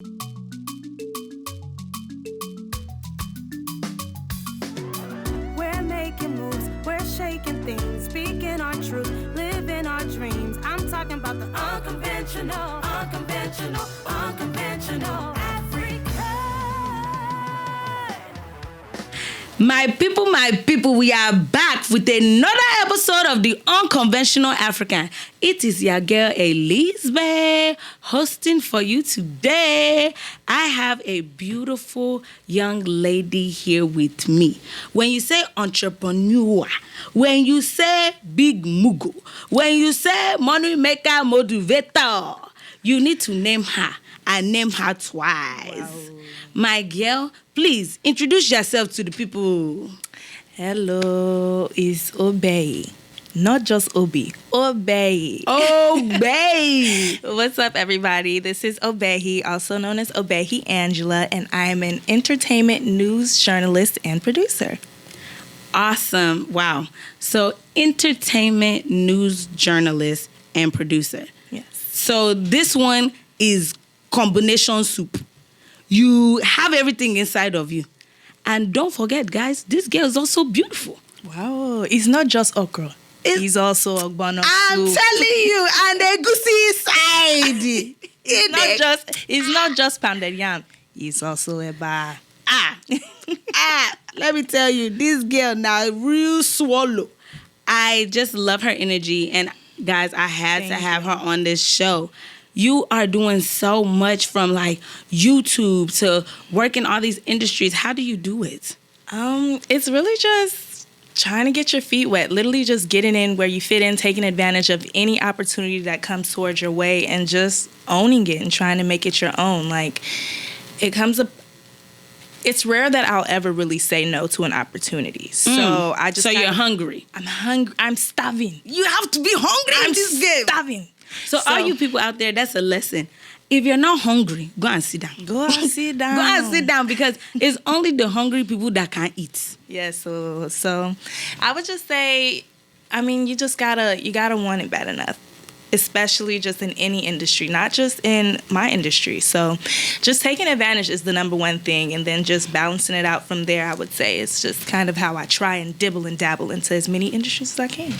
We're making moves, we're shaking things, speaking our truth, living our dreams. I'm talking about the unconventional, unconventional, unconventional African. My people, we are back with another episode of the Unconventional African. It is your girl Elizabeth hosting for you today. I have a beautiful young lady here with me. When you say entrepreneur, when you say big mugu, when you say money maker motivator, you need to name her. I named her twice. Wow. My girl, please introduce yourself to the people. Hello, it's Obehi. Not just Obi, Obehi. Obehi. What's up, everybody? This is Obehi, also known as Obehi Angela, and I am an entertainment news journalist and producer. Awesome. Wow. So, entertainment news journalist and producer. Yes. So, this one is combination soup. You have everything inside of you. And don't forget, guys, this girl is also beautiful. Wow. It's not just okra. It's also ogbono I'm soup. telling you, and the goosey side. It's not just pounded yam. It's also a bar. Let me tell you, this girl now real swallow. I just love her energy. And guys, I had to have her on this show. You are doing so much from like YouTube to work in all these industries. How do you do it? It's really just trying to get your feet wet, literally just getting in where you fit in, taking advantage of any opportunity that comes towards your way and just owning it and trying to make it your own. Like, it's rare that I'll ever really say no to an opportunity. So you're hungry. I'm hungry. I'm starving. You have to be hungry in this game. Starving. So all you people out there, that's a lesson. If you're not hungry, go and sit down. Go and sit down. Go and sit down because it's only the hungry people that can eat. Yeah, so I would just say, I mean, you gotta want it bad enough. Especially just in any industry, not just in my industry. So just taking advantage is the number one thing, and then just balancing it out from there, I would say. It's just kind of how I try and dibble and dabble into as many industries as I can.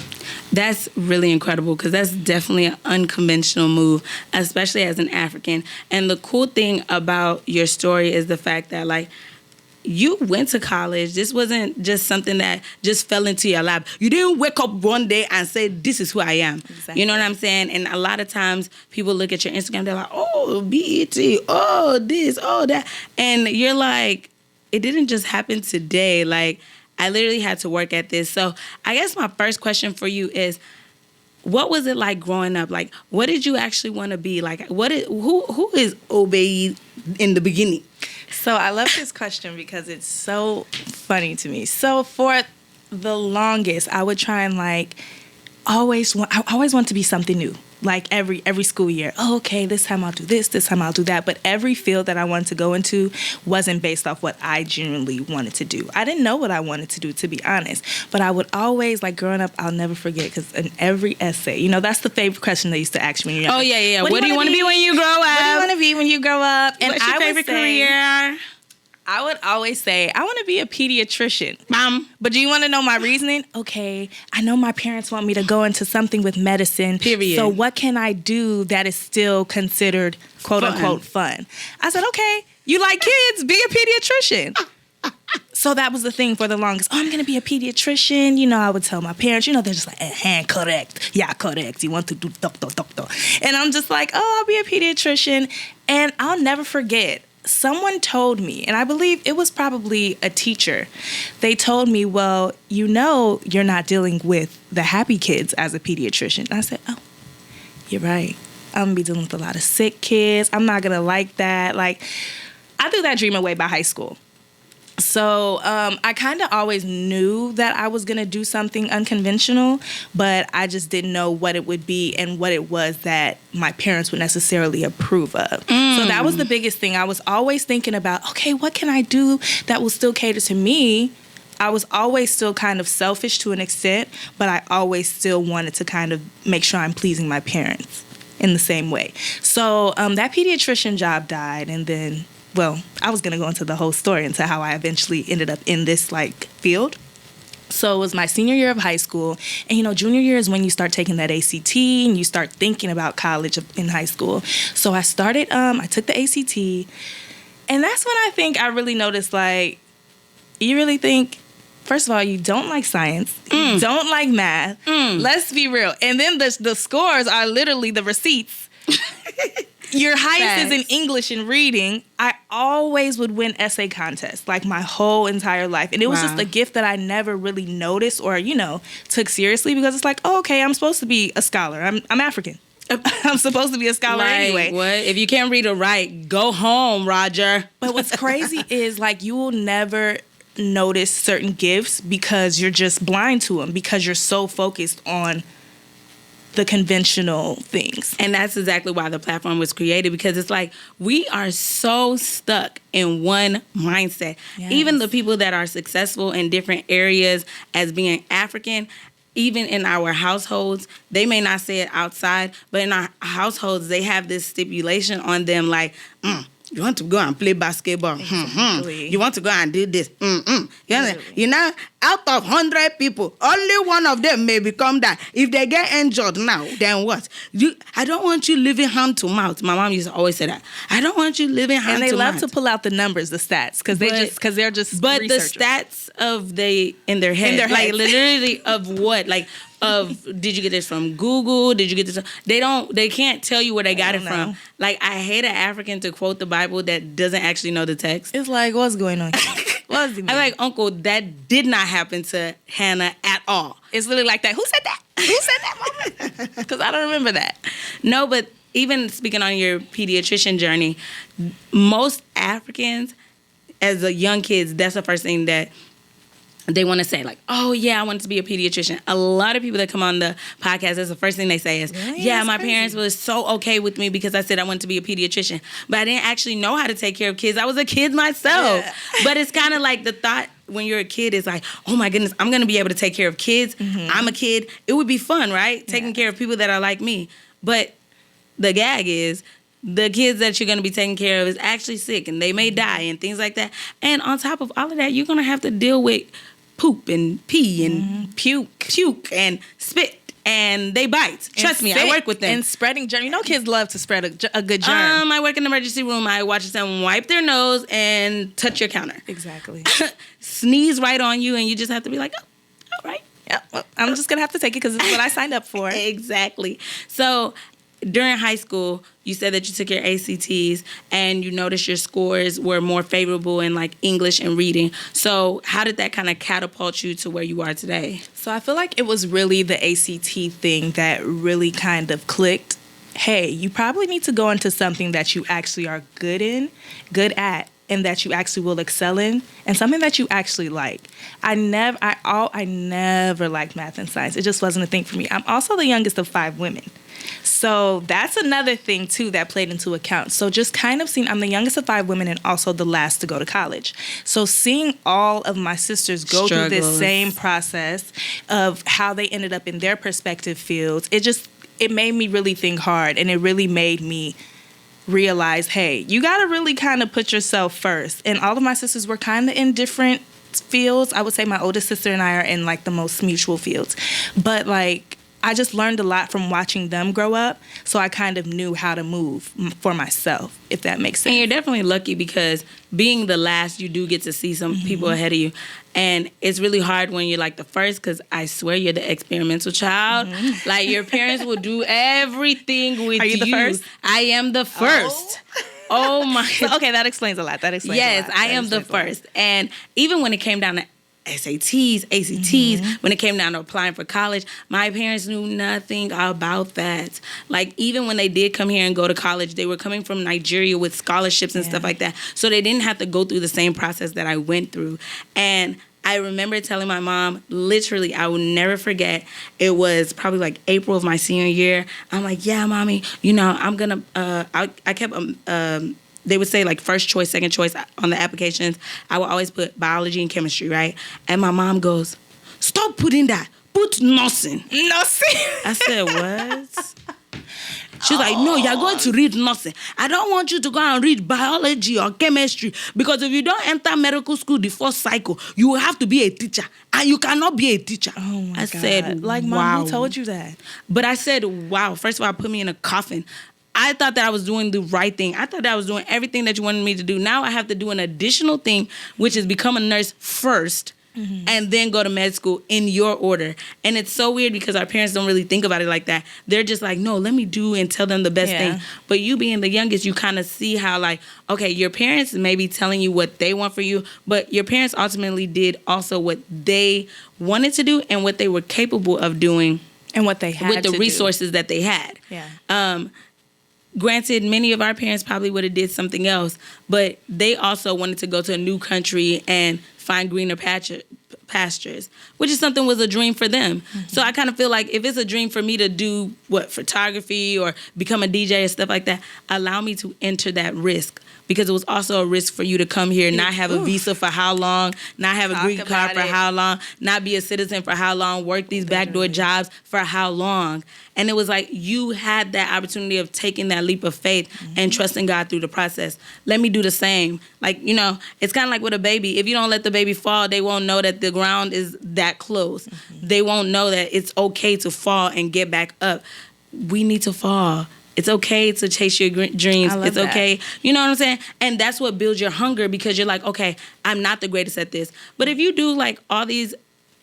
That's really incredible because that's definitely an unconventional move, especially as an African. And the cool thing about your story is the fact that, like, you went to college. This wasn't just something that just fell into your lap. You didn't wake up one day and say, this is who I am. Exactly. You know what I'm saying? And a lot of times people look at your Instagram, they're like, oh, BET, oh, this, oh, that. And you're like, it didn't just happen today. Like, I literally had to work at this. So I guess my first question for you is, what was it like growing up? Like, what did you actually want to be? Like, who is Obehi in the beginning? So I love this question because it's so funny to me. So for the longest, I would try and I always want to be something new. Like every school year, okay, this time I'll do this time I'll do that. But every field that I wanted to go into wasn't based off what I genuinely wanted to do. I didn't know what I wanted to do, to be honest. But I would always, like growing up, I'll never forget, because in every essay, that's the favorite question they used to ask me when you're young. Oh, yeah. What do you want to be when you grow up? What do you want to be when you grow up? And what's your favorite career? I would always say, I want to be a pediatrician. But do you want to know my reasoning? Okay, I know my parents want me to go into something with medicine. Period. So what can I do that is still considered, quote unquote, fun? I said, okay, you like kids, be a pediatrician. So that was the thing for the longest. Oh, I'm going to be a pediatrician. I would tell my parents, they're just like, correct. Yeah, correct. You want to do doctor. And I'm just like, oh, I'll be a pediatrician. And I'll never forget. Someone told me, and I believe it was probably a teacher, they told me, well, you're not dealing with the happy kids as a pediatrician. And I said, oh, you're right. I'm going to be dealing with a lot of sick kids. I'm not going to like that. Like, I threw that dream away by high school. So I kind of always knew that I was going to do something unconventional, but I just didn't know what it would be and what it was that my parents would necessarily approve of. So that was the biggest thing. I was always thinking about, okay, what can I do that will still cater to me? I was always still kind of selfish to an extent, but I always still wanted to kind of make sure I'm pleasing my parents. in the same way. So that pediatrician job died, and then, well, I was going to go into the whole story into how I eventually ended up in this field. So it was my senior year of high school. And, junior year is when you start taking that ACT and you start thinking about college in high school. So I started, I took the ACT. And that's when I think I really noticed, you really think, first of all, you don't like science. You don't like math. Let's be real. And then the scores are literally the receipts. Your highest is in English and reading. I always would win essay contests, my whole entire life. And it was just a gift that I never really noticed or, took seriously, because it's okay, I'm supposed to be a scholar. I'm African. I'm supposed to be a scholar anyway. What? If you can't read or write, go home, Roger. But what's crazy is, you will never notice certain gifts because you're just blind to them, because you're so focused on the conventional things. And that's exactly why the platform was created, because it's we are so stuck in one mindset. Yes. Even the people that are successful in different areas as being African, even in our households, they may not say it outside, but in our households, they have this stipulation on them you want to go and play basketball. Exactly. You want to go and do this. Out of 100 people, only one of them may become that. If they get injured now, then what? I don't want you living hand to mouth. My mom used to always say that. I don't want you living hand to mouth. And they love to pull out the numbers, the stats, because they're just But researchers. The stats in their head. Literally of what? Did you get this from Google? Did you get this? They can't tell you where they got it from. I hate an African to quote the Bible that doesn't actually know the text. It's what's going on? What's the I'm Uncle, that did not happen to Hannah at all. It's literally like that. Who said that? Who said that, Mama? Because I don't remember that. No, but even speaking on your pediatrician journey, most Africans, as a young kids, that's the first thing that they want to say, oh, yeah, I wanted to be a pediatrician. A lot of people that come on the podcast, that's the first thing they say is, really? Yeah, my parents was so okay with me because I said I wanted to be a pediatrician. But I didn't actually know how to take care of kids. I was a kid myself. Yeah. But it's kind of the thought when you're a kid is oh, my goodness, I'm going to be able to take care of kids. Mm-hmm. I'm a kid. It would be fun, right? Taking care of people that are like me. But the gag is, the kids that you're going to be taking care of is actually sick, and they may die and things like that. And on top of all of that, you're going to have to deal with poop and pee and puke and spit, and they bite. Trust me, I work with them. And spreading germs. Kids love to spread a good germ. I work in the emergency room. I watch them wipe their nose and touch your counter. Exactly. Sneeze right on you, and you just have to be all right. Yeah, well, I'm just going to have to take it because it's what I signed up for. Exactly. So during high school, you said that you took your ACTs and you noticed your scores were more favorable in English and reading. So how did that kind of catapult you to where you are today? So I feel like it was really the ACT thing that really kind of clicked. Hey, you probably need to go into something that you actually are good at, and that you actually will excel in, and something that you actually like. I never liked math and science. It just wasn't a thing for me. I'm also the youngest of 5 women. So that's another thing, too, that played into account. So just kind of seeing, I'm the youngest of 5 women and also the last to go to college. So seeing all of my sisters go through this same process of how they ended up in their respective fields, it made me really think hard, and it really made me realize, hey, you got to really kind of put yourself first. And all of my sisters were kind of in different fields. I would say my oldest sister and I are in the most mutual fields. But I just learned a lot from watching them grow up, so I kind of knew how to move for myself, if that makes sense. And you're definitely lucky because being the last, you do get to see some people ahead of you. And it's really hard when you're the first, because I swear you're the experimental child. Your parents will do everything with you. Are you the first? I am the first. Oh my. So, okay, that explains a lot. Yes, I am the first. And even when it came down to SATs, ACTs, when it came down to applying for college, my parents knew nothing about that. Even when they did come here and go to college, they were coming from Nigeria with scholarships and stuff like that. So they didn't have to go through the same process that I went through. And I remember telling my mom, literally, I will never forget, it was probably April of my senior year. I'm yeah, Mommy, I'm going to, I kept, they would say first choice, second choice on the applications. I would always put biology and chemistry, right? And my mom goes, stop putting that. Put nursing. Nursing? I said, what? She was like, no, you're going to read nursing. I don't want you to go and read biology or chemistry, because if you don't enter medical school the first cycle, you will have to be a teacher, and you cannot be a teacher. Oh my God. Said, like, wow. Mom, who told you that? But I said, wow. First of all, put me in a coffin. I thought that I was doing the right thing. I thought that I was doing everything that you wanted me to do. Now I have to do an additional thing, which is become a nurse first, and then go to med school in your order. And it's so weird because our parents don't really think about it like that. They're just like, no, let me do and tell them the best thing. But you being the youngest, you kind of see how, like, okay, your parents may be telling you what they want for you, but your parents ultimately did also what they wanted to do and what they were capable of doing. And what they had with the resources that they had. Yeah. Granted, many of our parents probably would have did something else, but they also wanted to go to a new country and find greener pastures, which is something was a dream for them. So I kind of feel like if it's a dream for me to do photography or become a DJ and stuff like that, allow me to enter that risk, because it was also a risk for you to come here, not have a visa for how long, not have a green card for how long, not be a citizen for how long, work these backdoor jobs for how long. And it was like you had that opportunity of taking that leap of faith and trusting God through the process. Let me do the same. Like, you know, it's kind of like with a baby. If you don't let the baby fall, they won't know that the ground is that close. They won't know that it's okay to fall and get back up. We need to fall. It's okay to chase your dreams. It's okay. That. You know what I'm saying? And that's what builds your hunger, because you're like, okay, I'm not the greatest at this. But if you do like all these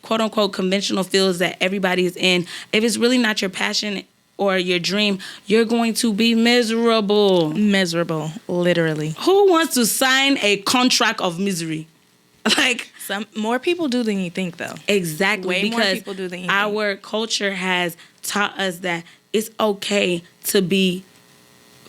quote unquote conventional fields that everybody is in, if it's really not your passion or your dream, you're going to be miserable. Miserable, literally. Who wants to sign a contract of misery? Like, some more people do than you think, though. Exactly. Way because more people do than you our think. Culture has taught us that it's okay to be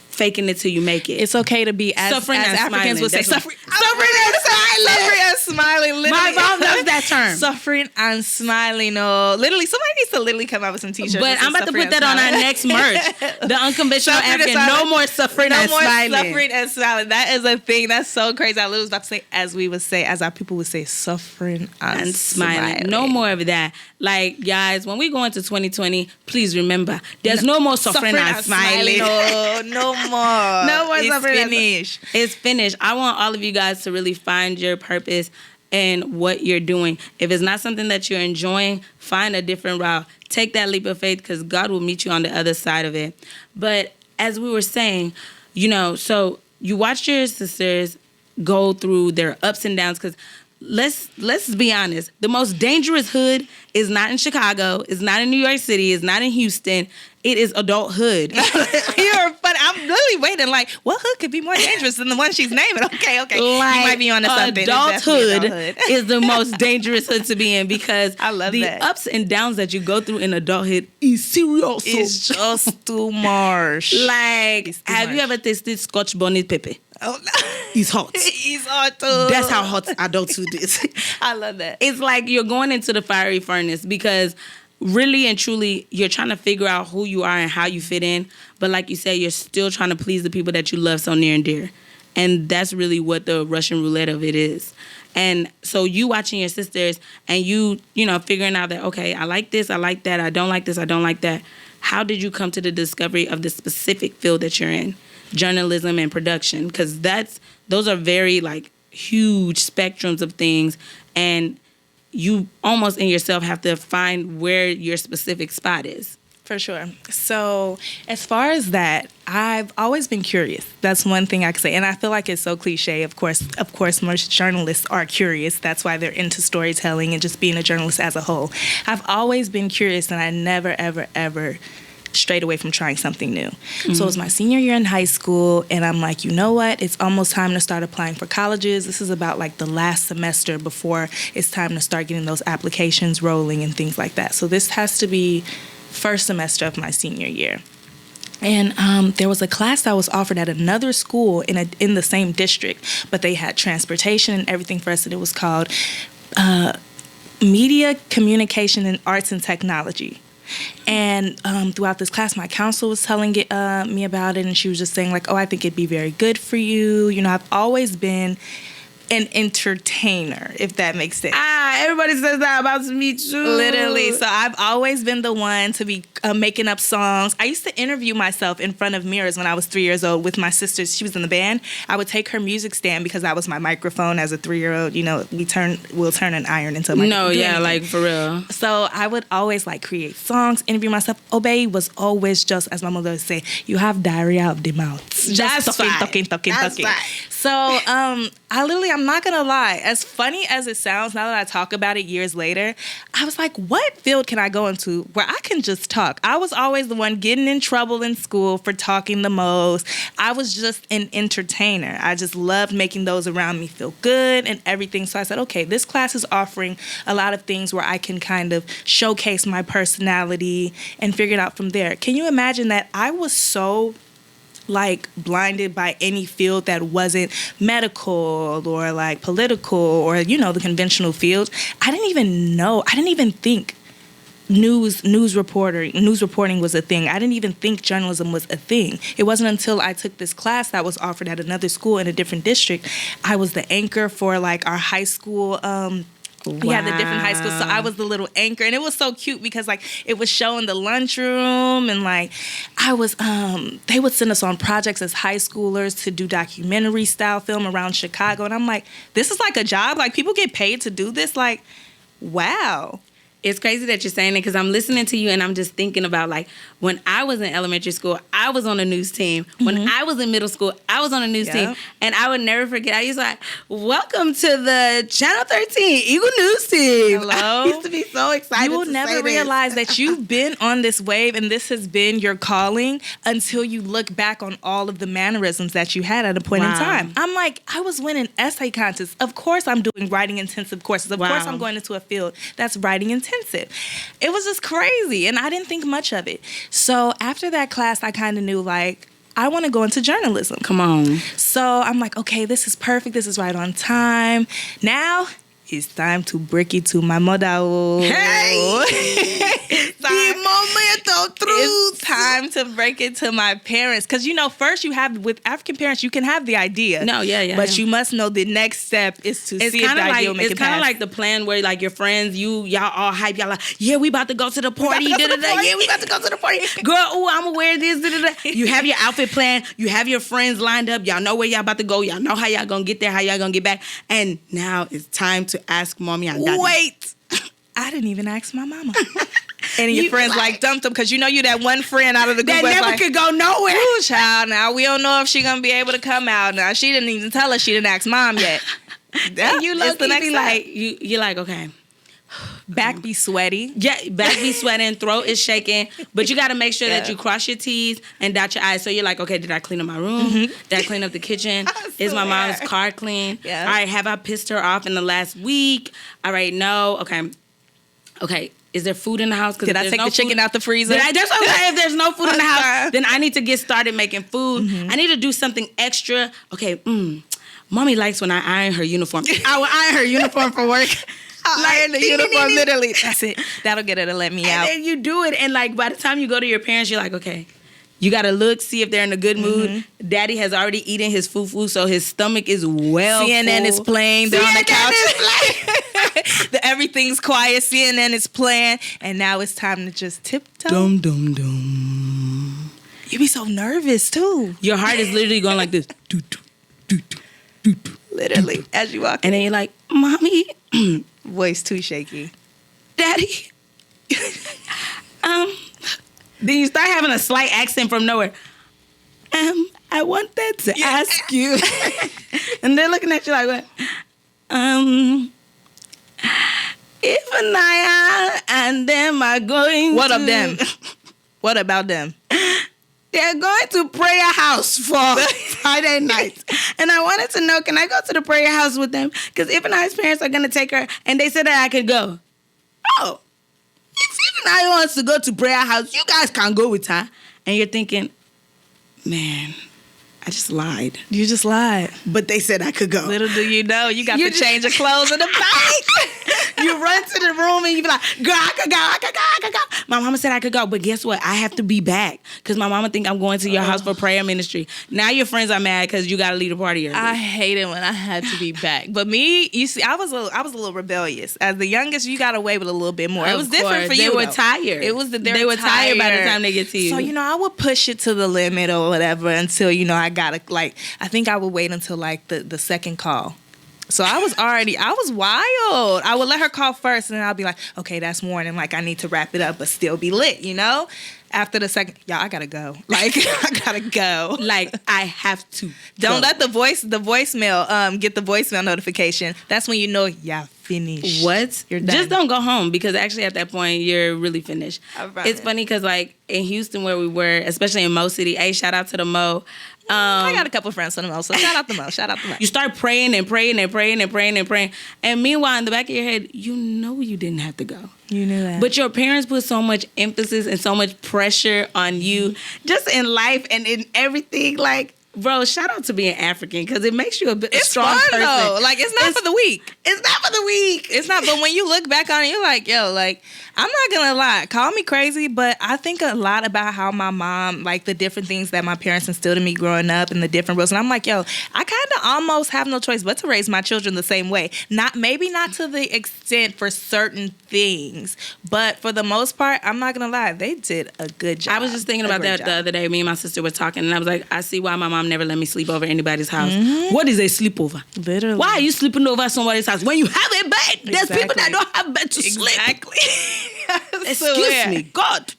faking it till you make it. It's okay to be, as Africans would say, suffering and smiling. Literally. My mom loves that term. Suffering and smiling. No, literally, somebody needs to literally come out with some t-shirts. But I'm about to put that on our next merch. The Unconventional African. No more suffering and smiling. No more suffering and smiling. That is a thing. That's so crazy. I was about to say, as our people would say, suffering and smiling. No more of that. Like, guys, when we go into 2020, please remember, there's no more suffering and smiling. No more. No more it's suffering. Finished. It's finished. I want all of you guys to really find your purpose in what you're doing. If it's not something that you're enjoying, find a different route. Take that leap of faith, because God will meet you on the other side of it. But as we were saying, you know, so you watched your sisters go through their ups and downs, because let's be honest, the most dangerous hood is not in Chicago, it's not in New York City, it's not in Houston. It is adulthood. You're funny. I'm really waiting. Like, what hood could be more dangerous than the one she's naming? Okay. Like, you might be onto something. Adulthood is the most dangerous hood to be in, because I love the that. ups and downs that you go through in adulthood is serious. It's just too much. Like, have you ever tasted Scotch bonnet pepper? Oh, no. It's hot. It's hot too. That's how hot adulthood is. I love that. It's like you're going into the fiery furnace, because really and truly, you're trying to figure out who you are and how you fit in. But like you said, you're still trying to please the people that you love so near and dear. And that's really what the Russian roulette of it is. And so you watching your sisters and you know, figuring out that, okay, I like this, I like that, I don't like this, I don't like that. How did you come to the discovery of the specific field that you're in? Journalism and production. Because those are very, like, huge spectrums of things. And you almost in yourself have to find where your specific spot is. For sure. So as far as that, I've always been curious. That's one thing I can say. And I feel like it's so cliche. Of course, most journalists are curious. That's why they're into storytelling and just being a journalist as a whole. I've always been curious, and I never, ever, ever strayed away from trying something new. Mm-hmm. So it was my senior year in high school, and I'm like, you know what? It's almost time to start applying for colleges. This is about like the last semester before it's time to start getting those applications rolling and things like that. So this has to be first semester of my senior year. And there was a class that was offered at another school in the same district, but they had transportation and everything for us, and it was called Media, Communication, and Arts and Technology. And throughout this class, my counselor was telling me about it, and she was just saying, like, oh, I think it'd be very good for you. You know, I've always been an entertainer, if that makes sense. Everybody says that about me too. Literally. So I've always been the one to be making up songs. I used to interview myself in front of mirrors when I was 3 years old with my sister. She was in the band. I would take her music stand because that was my microphone as a 3-year-old. You know, we'll turn an iron into a microphone. No, yeah, like for real. So I would always like create songs, interview myself. Obehi was always just, as my mother would say, you have diarrhea of the mouth. Just talking. Fine. So I'm not gonna lie. As funny as it sounds, now that I talk about it years later, I was like, what field can I go into where I can just talk? I was always the one getting in trouble in school for talking the most. I was just an entertainer. I just loved making those around me feel good and everything. So I said, okay, this class is offering a lot of things where I can kind of showcase my personality and figure it out from there. Can you imagine that I was so like blinded by any field that wasn't medical or like political or, you know, the conventional fields? I didn't even think news reporting was a thing. I didn't even think journalism was a thing. It wasn't until I took this class that was offered at another school in a different district. I was the anchor for like our high school We had the different high schools, so I was the little anchor, and it was so cute because like it was showing the lunchroom, and like I was, they would send us on projects as high schoolers to do documentary style film around Chicago, and I'm like, this is like a job, like people get paid to do this, like, wow. It's crazy that you're saying it because I'm listening to you and I'm just thinking about like when I was in elementary school, I was on a news team. When I was in middle school, I was on a news team. And I would never forget. I used to like, welcome to the Channel 13 Eagle News Team. Hello? I used to be so excited. You will never realize that you've been on this wave and this has been your calling until you look back on all of the mannerisms that you had at a point in time. I'm like, I was winning essay contests. Of course I'm doing writing intensive courses. Of course I'm going into a field that's writing intensive. It was just crazy, and I didn't think much of it. So after that class, I kind of knew, like, I want to go into journalism. Come on. So I'm like, okay, this is perfect. This is right on time. Now it's time to break it to my mother. Hey! It's time to break it to my parents. Because, you know, first you have, with African parents, you can have the idea. No, yeah. But you must know the next step is to see if the idea will make it It's kind of pass. like the plan where, like, your friends, y'all all hype. Y'all like, yeah, we about to go to the party. Yeah, we about to go to the party. Girl, ooh, I'm going to wear this. Da-da-da. You have your outfit plan. You have your friends lined up. Y'all know where y'all about to go. Y'all know how y'all going to get there, how y'all going to get back. And now it's time to ask mommy and daddy. Wait. I didn't even ask my mama. And your friends like dumped them because you know you that one friend out of the group that never like, could go nowhere. Ooh, child, now we don't know if she gonna be able to come out. Now she didn't even tell us she didn't ask mom yet. And you look the next like you're like, okay. Back be sweaty. Yeah, back be sweating, throat is shaking, but you got to make sure that you cross your T's and dot your I's. So you're like, okay, did I clean up my room? Did I clean up the kitchen? Is my mom's car clean? Yeah. All right, have I pissed her off in the last week? All right, no. Okay. Is there food in the house? Did I take the chicken out the freezer? That's okay. If there's no food in the house, then I need to get started making food. I need to do something extra. Okay, mommy likes when I iron her uniform. I will iron her uniform for work. Iron the uniform, literally. That's it. That'll get her to let me out. And then you do it, and like by the time you go to your parents, you're like, okay, you gotta look, see if they're in a good mood. Daddy has already eaten his fufu, so his stomach is well CNN full. is playing. They're on the couch. Everything's quiet. CNN is playing, and now it's time to just tiptoe. Dum dum dum. You be so nervous too. Your heart is literally going like this. Literally, as you walk. And then you're like, mommy. Voice too shaky. Daddy. Then you start having a slight accent from nowhere. I wanted to ask you. And they're looking at you like, what? If Anaya and them are going What to... of them? What about them? They're going to prayer house for Friday night. And I wanted to know, can I go to the prayer house with them? Because if Anaya's parents are going to take her, and they said that I could go. Oh, if Anaya wants to go to prayer house, you guys can go with her. And you're thinking, man, I just lied. You just lied. But they said I could go. Little do you know, you got to change your clothes in the back. You run to the room and you be like, girl, I could go. My mama said I could go, but guess what? I have to be back because my mama think I'm going to your house for prayer ministry. Now your friends are mad because you got to leave the party early. I hate it when I had to be back. But me, you see, I was a little rebellious. As the youngest, you got away with a little bit more. It was different for you. They were tired. They were tired by the time they get to you. So, I would push it to the limit or whatever until, I gotta, I think I would wait until, the second call. So I was wild. I would let her call first, and then I'll be like, okay, that's warning. I need to wrap it up, but still be lit, After the second, y'all, I gotta go. I gotta go. I have to. Don't let the voicemail, get the voicemail notification. That's when y'all finished. What? You're done. Just don't go home because actually at that point, you're really finished. It's funny because, in Houston where we were, especially in Mo City, shout out to the Mo. I got a couple friends from the Mo, so shout out the Mo. You start praying and praying and praying and praying and praying. And meanwhile, in the back of your head, you didn't have to go. You knew that. But your parents put so much emphasis and so much pressure on you just in life and in everything. Bro, shout out to being African because it makes you a strong fun, person. Though. It's not for the weak. It's not for the weak. It's not. But when you look back on it, you're like, I'm not gonna lie. Call me crazy, but I think a lot about how my mom, the different things that my parents instilled in me growing up and the different rules. And I'm like, I kind of almost have no choice but to raise my children the same way. Maybe not to the extent for certain things, but for the most part, I'm not gonna lie, they did a good job. I was just thinking about that the other day. Me and my sister were talking, and I was like, I see why my mom never let me sleep over anybody's house. Mm-hmm. What is a sleepover? Literally. Why are you sleeping over at somebody's house when you have a bed? There's people that don't have bed to sleep. Exactly. Excuse me, God.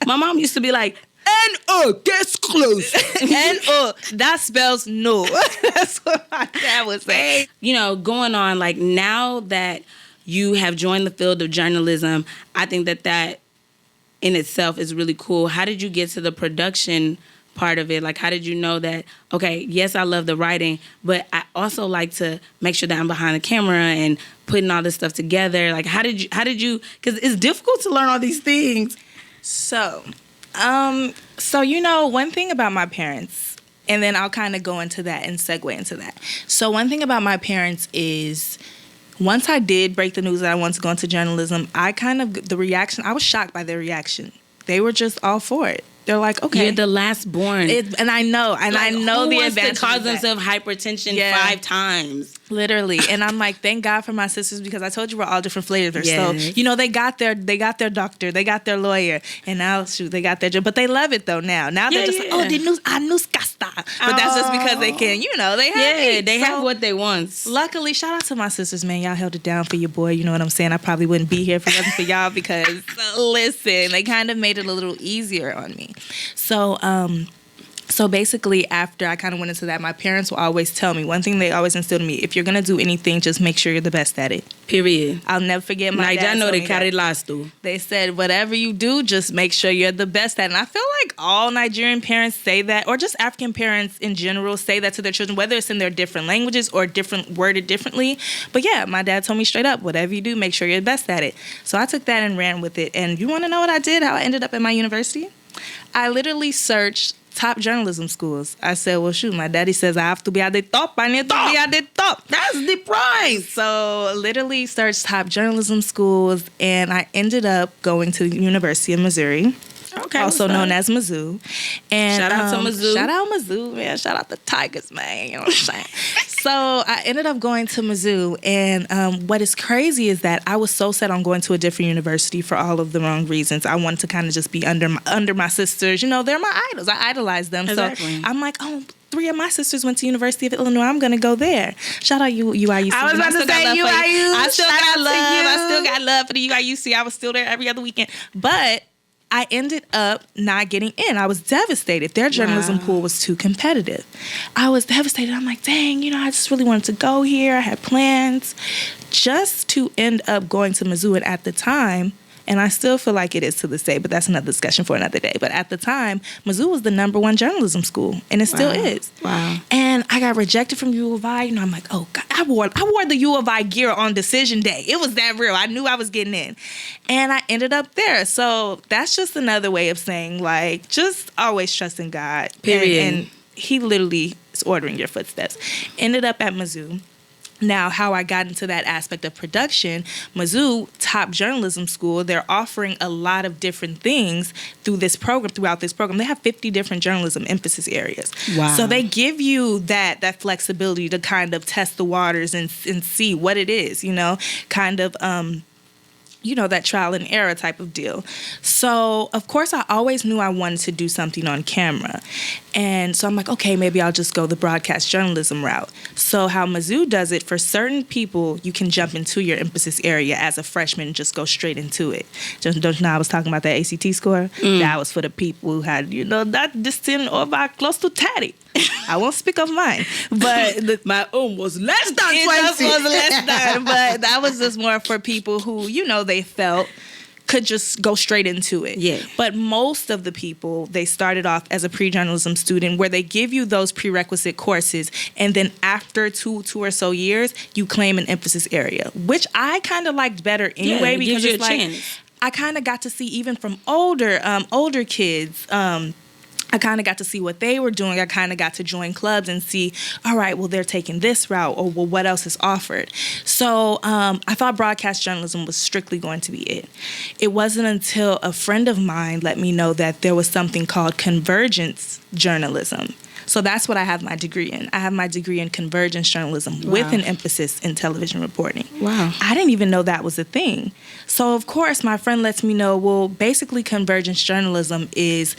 My mom used to be like, N-O, case closed. N-O, that spells no. That's what my dad was saying. Going on, now that you have joined the field of journalism, I think that in itself is really cool. How did you get to the production part of it? How did you know that, okay, yes, I love the writing, but I also like to make sure that I'm behind the camera and putting all this stuff together? How did you, because it's difficult to learn all these things. So, one thing about my parents, and then I'll kind of go into that and segue into that. So one thing about my parents is, once I did break the news that I wanted to go into journalism, I was shocked by their reaction. They were just all for it. They're like, okay. You're the last born. And I know. And I know the advantage. Who wants to cause themselves hypertension 5 times? Literally. And I'm like, thank God for my sisters because I told you we're all different flavors. Yes. So, they got their doctor, they got their lawyer, and now, they got their job. But they love it, though, now. Now they're just like, the news, I knew Scasta. But that's just because they can, they have they have what they want. Luckily, shout out to my sisters, man. Y'all held it down for your boy. You know what I'm saying? I probably wouldn't be here if it wasn't for y'all because, listen, they kind of made it a little easier on me. So basically, after I kind of went into that, my parents will always tell me, one thing they always instilled in me, if you're going to do anything, just make sure you're the best at it. Period. I'll never forget my dad told me that. They said, whatever you do, just make sure you're the best at it. And I feel like all Nigerian parents say that, or just African parents in general say that to their children, whether it's in their different languages or worded differently. But yeah, my dad told me straight up, whatever you do, make sure you're the best at it. So I took that and ran with it. And you want to know what I did, how I ended up at my university? I literally searched top journalism schools. I said, well, shoot, my daddy says I have to be at the top. I need to be at the top. That's the prize. So literally searched top journalism schools, and I ended up going to the University of Missouri. Okay, also known as Mizzou. And shout out to Mizzou. Shout out Mizzou, man. Shout out the Tigers, man. You know what I'm saying? So I ended up going to Mizzou. And what is crazy is that I was so set on going to a different university for all of the wrong reasons. I wanted to kind of just be under my sisters. They're my idols. I idolize them. Exactly. So I'm like, 3 of my sisters went to University of Illinois. I'm going to go there. Shout out UIUC. I was about to say UIU. I still got love. I still got love for the UIUC. I was still there every other weekend. But I ended up not getting in. I was devastated. Their journalism pool was too competitive. I was devastated. I'm like, dang, I just really wanted to go here. I had plans just to end up going to Mizzou. And at the time, and I still feel like it is to this day, but that's another discussion for another day. But at the time, Mizzou was the #1 journalism school, and it still is. Wow. And I got rejected from U of I. I'm like, oh, God. I wore the U of I gear on decision day. It was that real. I knew I was getting in. And I ended up there. So that's just another way of saying, just always trust in God. Period. And he literally is ordering your footsteps. Ended up at Mizzou. Now, how I got into that aspect of production, Mizzou, top journalism school, they're offering a lot of different things throughout this program. They have 50 different journalism emphasis areas. Wow. So they give you that flexibility to kind of test the waters and see what it is, kind of that trial and error type of deal. So, of course, I always knew I wanted to do something on camera. And so I'm like, okay, maybe I'll just go the broadcast journalism route. So how Mizzou does it, for certain people, you can jump into your emphasis area as a freshman and just go straight into it. Don't you know I was talking about that ACT score? That was for the people who had, that distant over close to 30. I won't speak of mine, but my own was less than 20. It just was less than, but that was just more for people who, they felt could just go straight into it. Yeah. But most of the people, they started off as a pre-journalism student where they give you those prerequisite courses, and then after two or so years, you claim an emphasis area, which I kind of liked better anyway, because it's like chance. I kind of got to see, even from older kids, I kind of got to see what they were doing. I kind of got to join clubs and see, all right, well, they're taking this route, or well, what else is offered? So I thought broadcast journalism was strictly going to be it. It wasn't until a friend of mine let me know that there was something called convergence journalism. So that's what I have my degree in. I have my degree in convergence journalism with an emphasis in television reporting. Wow. I didn't even know that was a thing. So, of course, my friend lets me know, well, basically convergence journalism is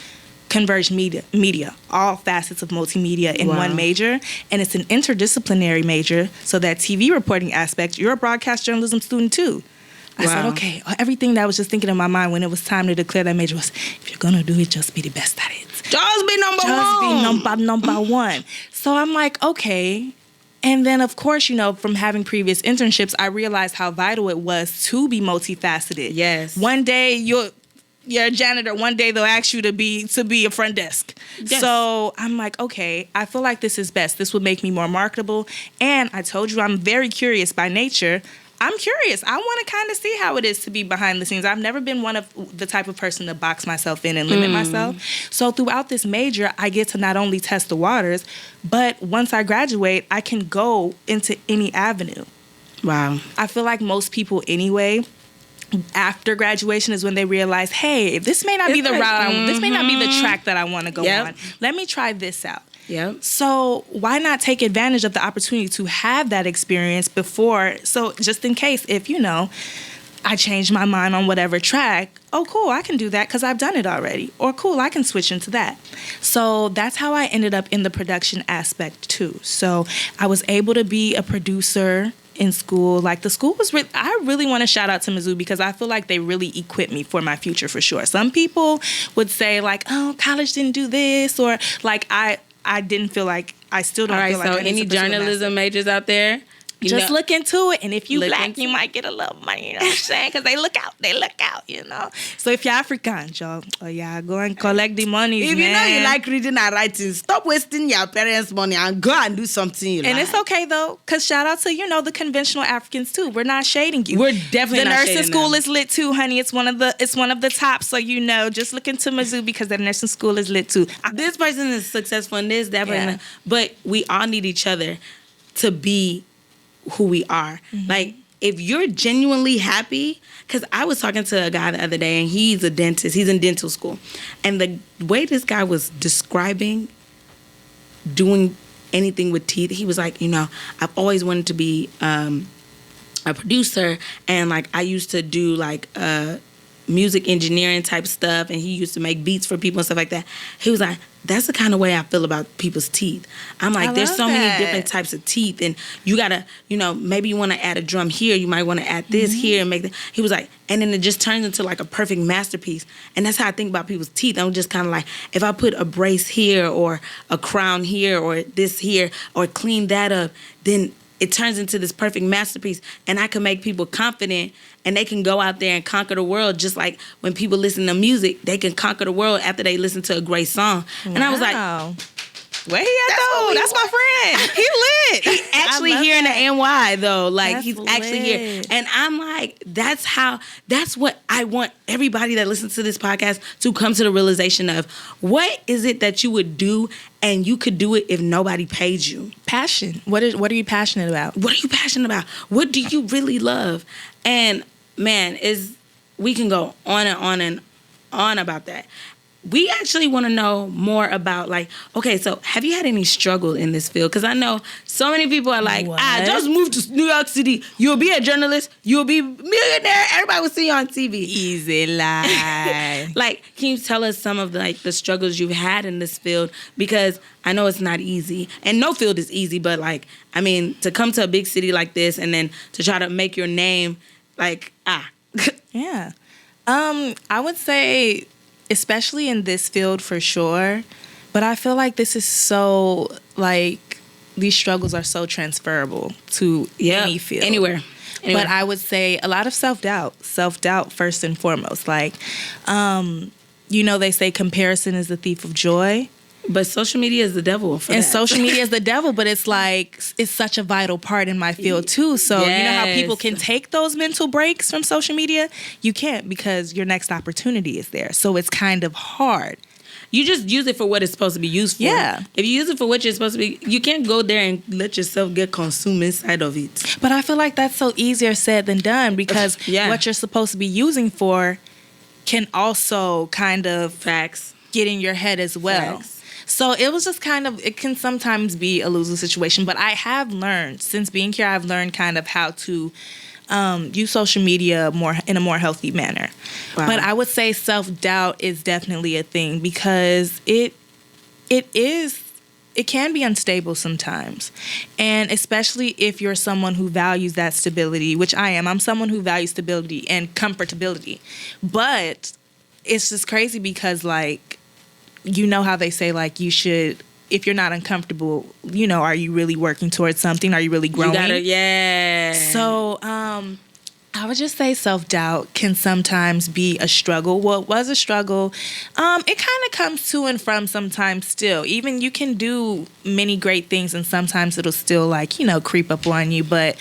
converged media, all facets of multimedia in one major, and it's an interdisciplinary major, so that TV reporting aspect, you're a broadcast journalism student too. I said, okay, everything that I was just thinking in my mind when it was time to declare that major was, if you're going to do it, just be the best at it. Just be number one. Just be number one. So I'm like, okay. And then, of course, from having previous internships, I realized how vital it was to be multifaceted. Yes. One day, you're a janitor. One day they'll ask you to be a front desk. Yes. So I'm like, okay, I feel like this is best. This would make me more marketable. And I told you I'm very curious by nature. I'm curious. I want to kind of see how it is to be behind the scenes. I've never been one of the type of person to box myself in and limit myself. So throughout this major, I get to not only test the waters, but once I graduate, I can go into any avenue. Wow. I feel like most people anyway, after graduation is when they realize, hey, this may not be the route this may not be the track that I want to go on. Let me try this out. Yep. So why not take advantage of the opportunity to have that experience before? So just in case, if I change my mind on whatever track, oh, cool, I can do that because I've done it already. Or cool, I can switch into that. So that's how I ended up in the production aspect too. So I was able to be a producer in school. Like, the school was I really want to shout out to Mizzou because I feel like they really equipped me for my future for sure. Some people would say like, oh, college didn't do this, or like I didn't feel like, I still don't feel like. All right, so any journalism majors out there? Just look into it, and if you black, you might get a little money, you know what I'm saying? Because they look out, So if you're African, y'all, go and collect the money, If you know you like reading and writing, stop wasting your parents' money and go and do something you like. And it's okay, though, because shout out to, the conventional Africans, too. We're not shading you. We're definitely not shading The nursing school is lit, too, honey. It's one of the tops, so just look into Mizzou because the nursing school is lit, too. This person is successful in this, that person, but we all need each other to be who we are. Mm-hmm. Like, if you're genuinely happy, because I was talking to a guy the other day, and he's a dentist. He's in dental school. And the way this guy was describing doing anything with teeth, he was like, I've always wanted to be a producer, and like I used to do like music engineering type stuff, and he used to make beats for people and stuff like that. He was like, that's the kind of way I feel about people's teeth. I'm like, there's so many different types of teeth, and you gotta, maybe you want to add a drum here, you might want to add this here and make that. He was like, and then it just turns into like a perfect masterpiece. And that's how I think about people's teeth. I'm just kind of like, if I put a brace here or a crown here or this here or clean that up, then it turns into this perfect masterpiece, and I can make people confident, and they can go out there and conquer the world, just like when people listen to music, they can conquer the world after they listen to a great song. And I was like, where he at though? That's my friend. He lit. He actually here in the NY though. Like That's he's actually here. lit. And I'm like, that's what I want everybody that listens to this podcast to come to the realization of. What is it that you would do and you could do it if nobody paid you? Passion. What are you passionate about? What are you passionate about? What do you really love? And man, we can go on and on and on about that. We actually want to know more about, like, okay, so have you had any struggle in this field? Because I know so many people are like, just move to New York City. You'll be a journalist. You'll be a millionaire. Everybody will see you on TV. Easy life. Like, can you tell us some of the struggles you've had in this field? Because I know it's not easy. And no field is easy, but, like, I mean, to come to a big city like this and then to try to make your name, like, Yeah. I would say, especially in this field for sure, but I feel like this is so, like, these struggles are so transferable to any field. Anywhere. But I would say a lot of self-doubt first and foremost. Like, they say comparison is the thief of joy. But social media is the devil for that. And social media is the devil, but it's like, it's such a vital part in my field too. So you know how people can take those mental breaks from social media? You can't, because your next opportunity is there. So it's kind of hard. You just use it for what it's supposed to be used for. Yeah. If you use it for what you're supposed to be, you can't go there and let yourself get consumed inside of it. But I feel like that's so easier said than done, because what you're supposed to be using for can also kind of get in your head as well. Facts. So it was just kind of, it can sometimes be a losing situation. But I have learned, since being here, I've learned kind of how to use social media in a more healthy manner. Wow. But I would say self-doubt is definitely a thing, because it can be unstable sometimes. And especially if you're someone who values that stability, which I am. I'm someone who values stability and comfortability. But it's just crazy because, like, you know how they say, like, you should, if you're not uncomfortable, are you really working towards something? Are you really growing? So I would just say self-doubt can sometimes be a struggle. Well, it was a struggle. It kind of comes to and from sometimes still. Even you can do many great things and sometimes it'll still, like, creep up on you. But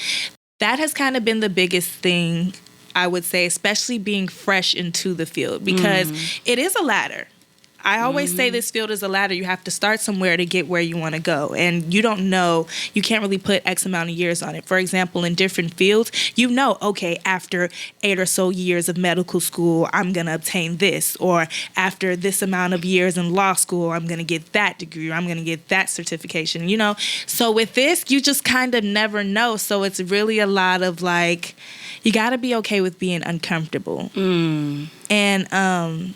that has kind of been the biggest thing, I would say, especially being fresh into the field, because it is a ladder. I always say this field is a ladder. You have to start somewhere to get where you want to go. And you don't know, you can't really put X amount of years on it. For example, in different fields, okay, after 8 or so years of medical school, I'm going to obtain this. Or after this amount of years in law school, I'm going to get that degree, or I'm going to get that certification, So with this, you just kind of never know. So it's really a lot of, like, you got to be okay with being uncomfortable. And,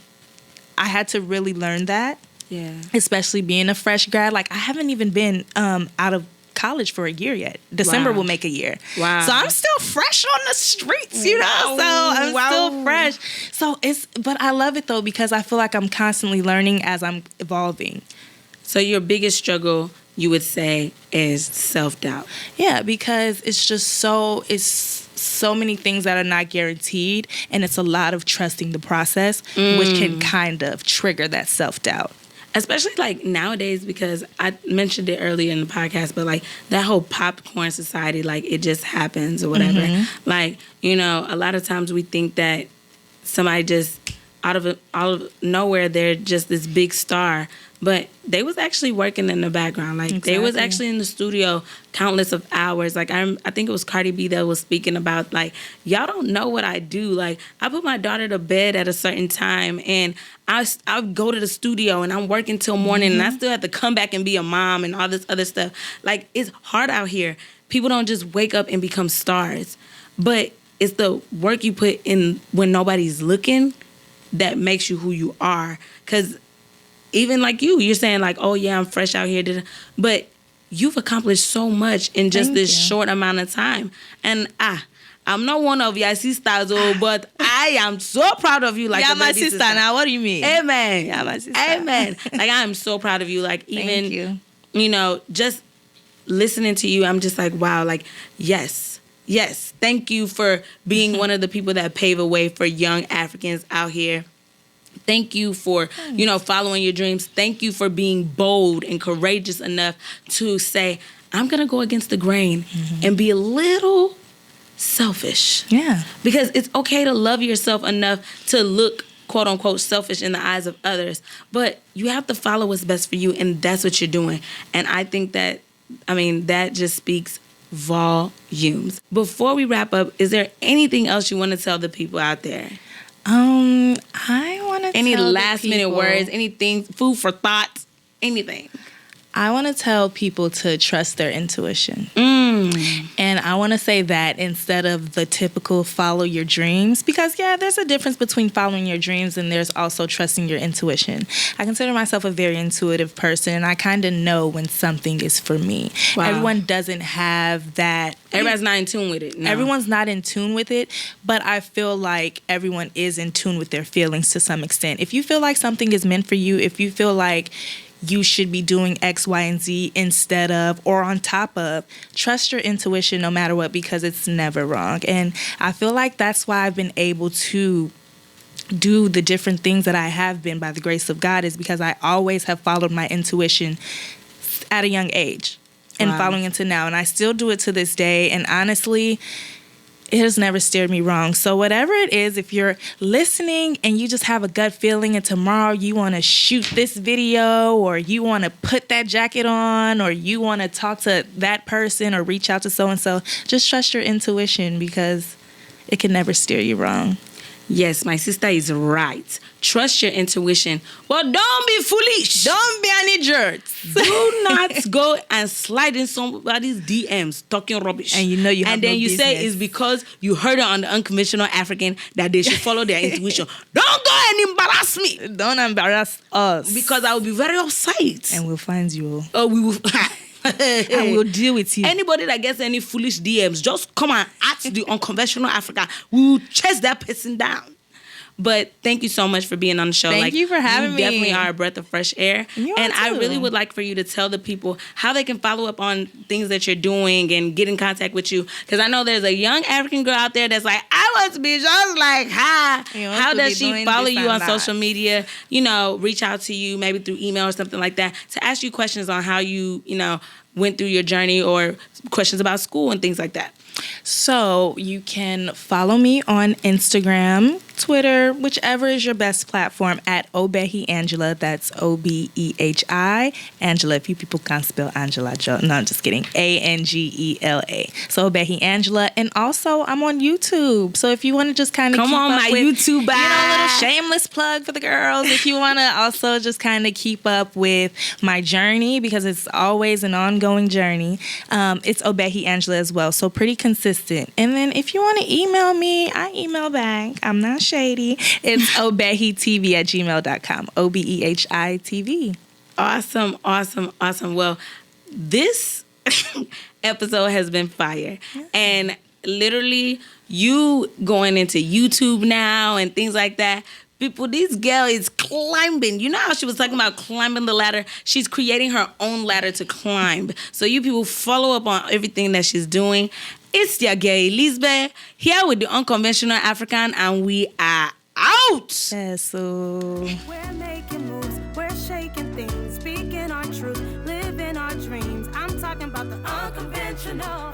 I had to really learn that, especially being a fresh grad. Like, I haven't even been out of college for a year yet. December will make a year. Wow. So I'm still fresh on the streets, So I'm still fresh. So but I love it though, because I feel like I'm constantly learning as I'm evolving. So your biggest struggle, you would say, is self-doubt. Yeah, because it's just so many things that are not guaranteed, and it's a lot of trusting the process, which can kind of trigger that self-doubt. Especially, like, nowadays, because I mentioned it earlier in the podcast, but, like, that whole popcorn society, like, it just happens or whatever. Like, a lot of times we think that somebody just out of nowhere, they're just this big star. But they was actually working in the background. Like, they was actually in the studio countless of hours. Like, I think it was Cardi B that was speaking about, like, y'all don't know what I do. Like, I put my daughter to bed at a certain time, and I go to the studio, and I'm working till morning, and I still have to come back and be a mom and all this other stuff. Like, it's hard out here. People don't just wake up and become stars. But it's the work you put in when nobody's looking that makes you who you are. Because even like you're saying, like, oh, yeah, I'm fresh out here. But you've accomplished so much in just this short amount of time. And I'm not one of your sisters, but I am so proud of you. Like, you're my sister now. What do you mean? Amen. You're my sister. Amen. Like, I'm so proud of you. Like, even, just listening to you, I'm just like, wow, like, yes. Thank you for being one of the people that pave a way for young Africans out here. Thank you for, following your dreams. Thank you for being bold and courageous enough to say, I'm going to go against the grain and be a little selfish. Yeah. Because it's okay to love yourself enough to look, quote unquote, selfish in the eyes of others. But you have to follow what's best for you, and that's what you're doing. And I think that, that just speaks volumes. Before we wrap up, is there anything else you want to tell the people out there? I want to Any tell last minute words, anything, food for thought, anything? I want to tell people to trust their intuition. And I want to say that instead of the typical follow your dreams, because there's a difference between following your dreams and there's also trusting your intuition. I consider myself a very intuitive person, and I kind of know when something is for me. Wow. Everyone doesn't have that. Everybody's not in tune with it. No. Everyone's not in tune with it, but I feel like everyone is in tune with their feelings to some extent. If you feel like something is meant for you, if you feel like you should be doing X, Y, and Z instead of or on top of, trust your intuition no matter what, because it's never wrong. And I feel like that's why I've been able to do the different things that I have been by the grace of God, is because I always have followed my intuition at a young age and following into now. And I still do it to this day. And honestly, it has never steered me wrong. So whatever it is, if you're listening and you just have a gut feeling and tomorrow you want to shoot this video, or you want to put that jacket on, or you want to talk to that person or reach out to so-and-so, just trust your intuition, because it can never steer you wrong. Yes, my sister is right. Trust your intuition. But don't be foolish. Don't be any jerks. Do not go and slide in somebody's DMs talking rubbish. And you know you have And then no you business. say it's because you heard it on the Unconventional African that they should follow their intuition. Don't go and embarrass me. Don't embarrass us. Because I will be very upset. And we'll find you. Oh, we will... And we'll deal with you. Anybody that gets any foolish DMs, just come and at the Unconventional Africa. We will chase that person down. But thank you so much for being on the show. Thank you for having me. You definitely are a breath of fresh air. You and are I too. really would like for you to tell the people how they can follow up on things that you're doing and get in contact with you. Because I know there's a young African girl out there that's like, I want to be just like her. How does she follow you on social media? Reach out to you maybe through email or something like that to ask you questions on how you, went through your journey, or questions about school and things like that. So you can follow me on Instagram, Twitter, whichever is your best platform, at Obehi Angela. That's Obehi Angela. If you people can't spell Angela, no, I'm just kidding. Angela. So Obehi Angela. And also I'm on YouTube. So if you want to just kind of come on, my YouTuber, little shameless plug for the girls. If you want to also just kind of keep up with my journey, because it's always an ongoing journey, it's Obehi Angela as well. So pretty consistent. And then if you want to email me, I email back. I'm not shady. It's obehitv@gmail.com. OBEHI TV. Awesome. Well, this episode has been fire. And literally, you going into YouTube now and things like that. People, this girl is climbing. You know how she was talking about climbing the ladder? She's creating her own ladder to climb. So you people follow up on everything that she's doing. It's your girl, Elizabeth, here with the Unconventional African, and we are out. Yes, so... We're making moves, we're shaking things, speaking our truth, living our dreams. I'm talking about the unconventional.